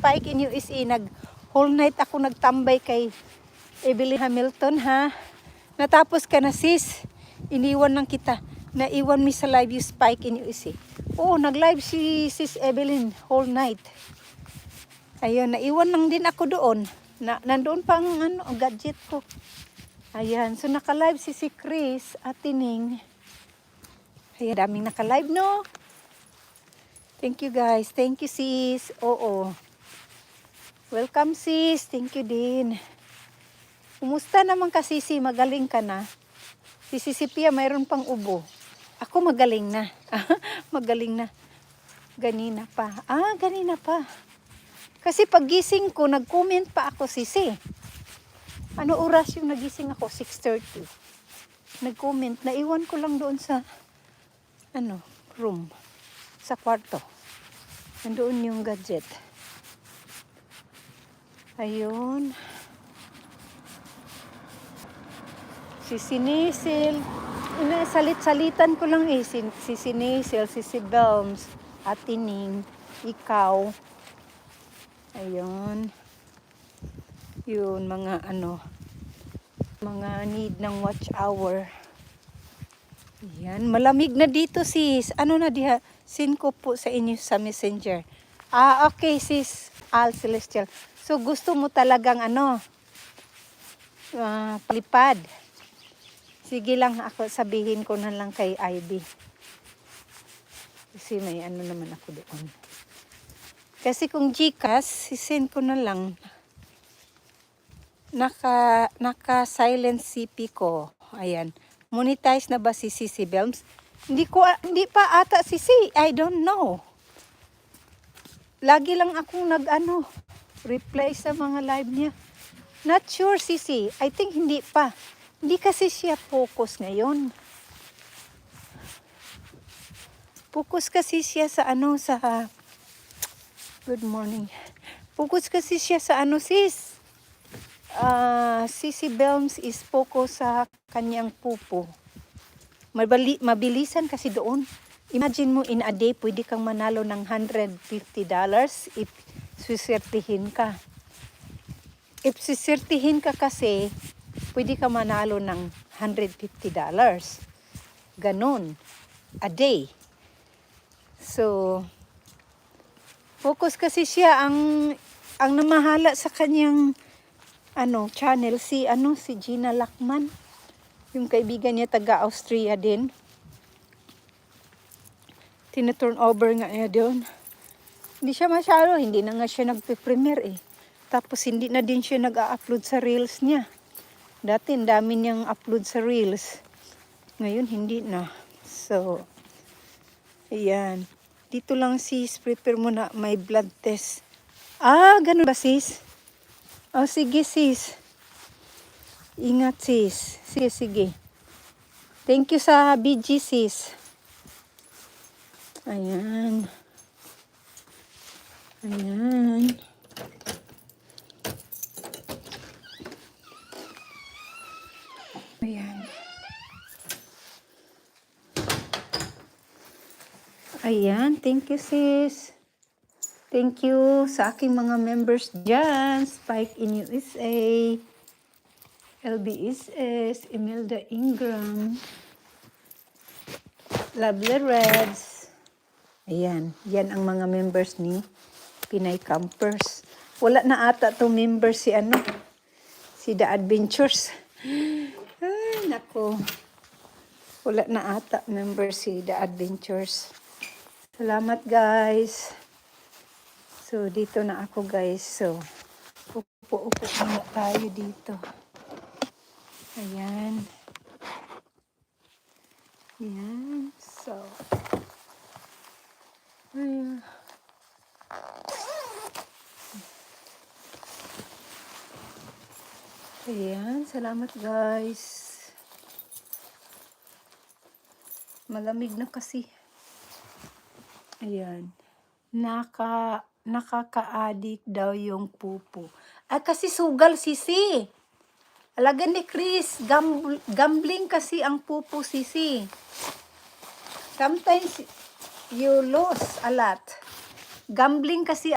Spike in USA. Whole night ako nagtambay kay Evelyn Hamilton, ha. Natapos ka na, sis. Iniwan lang kita. Naiwan mi sa live yung Spike in USA. Oo, nag-live si sis Evelyn whole night. Ayun, naiwan lang din ako doon. Nandoon pa ang gadget ko. Ayan, so naka-live si Chris at Tining. Ayan, daming naka-live, no? Thank you, guys. Thank you, sis. Oo. Welcome, sis. Thank you din. Kumusta naman ka, sisi? Magaling ka na? Si Sisi Pia, mayroon pang ubo. Ako magaling na. Magaling na. Ganina pa. Ganina pa. Kasi paggising ko, nag-comment pa ako, sisi. Ano oras yung nagising ako? 6:30. Nag-comment. Naiwan ko lang doon sa, room. Sa kwarto. Nandoon yung gadget. Ayun. Si Sinisil. Salit-salitan ko lang eh. Si Sinisil, si Belms, at Tining, ikaw. Ayun. Yun, mga mga need ng watch hour. Yan, malamig na dito, sis. Ano na diha? Send ko po sa inyo sa messenger. Okay, sis. Al Celestial. So, gusto mo talagang palipad. Sige lang, ako sabihin ko na lang kay Ivy. Kasi may naman ako doon. Kasi kung Gcash, sisend ko na lang. Naka-silent CP ko. Ayan. Monetize na ba si Sisi Belms? Hindi pa ata Sisi. I don't know. Lagi lang akong reply sa mga live niya. Not sure, Sisi. I think hindi pa. Hindi kasi siya focus ngayon. Focus kasi siya sa good morning. Focus kasi siya sa sis. Sisi Belms is focus sa kanyang pupo. Mabilisan kasi doon. Imagine mo in a day, pwede kang manalo ng $150 if sisertihin ka. If sisertihin ka kasi, pwede ka manalo ng $150. Ganon. A day. So, focus kasi siya ang namahala sa kanyang channel si Gina Lachman, yung kaibigan niya taga Austria din. Tina-turn over nga niya doon. Hindi siya masyado, hindi na nga siya nagpe-premiere eh. Tapos hindi na din siya nag-a-upload sa reels niya. Dati dami niyang upload sa reels. Ngayon hindi na. So, ayan. Dito lang sis, prepare mo na may blood test. Ganun ba sis? Sige sis. Ingat sis. Sige. Thank you sa BG sis. Ayan. Ayan. Ayan. Ayan. Thank you sis. Thank you sa aking mga members dyan. Spike in USA, LBSS, Imelda Ingram, Lovely Reds. Ayan. Yan ang mga members ni Pinay Campers. Wala na ata itong member si The Adventures. Ay, nako. Wala na ata member si The Adventures. Salamat guys. So, dito na ako guys. So, upo muna tayo dito. Ayan. Ayan. So, ayan. Ayan. Salamat guys. Malamig na kasi. Ayan. Nakaka-addict daw yung pupo. Kasi sugal sisi. Alagan ni Chris, gambling kasi ang pupo sisi. Sometimes you lose a lot. Gambling kasi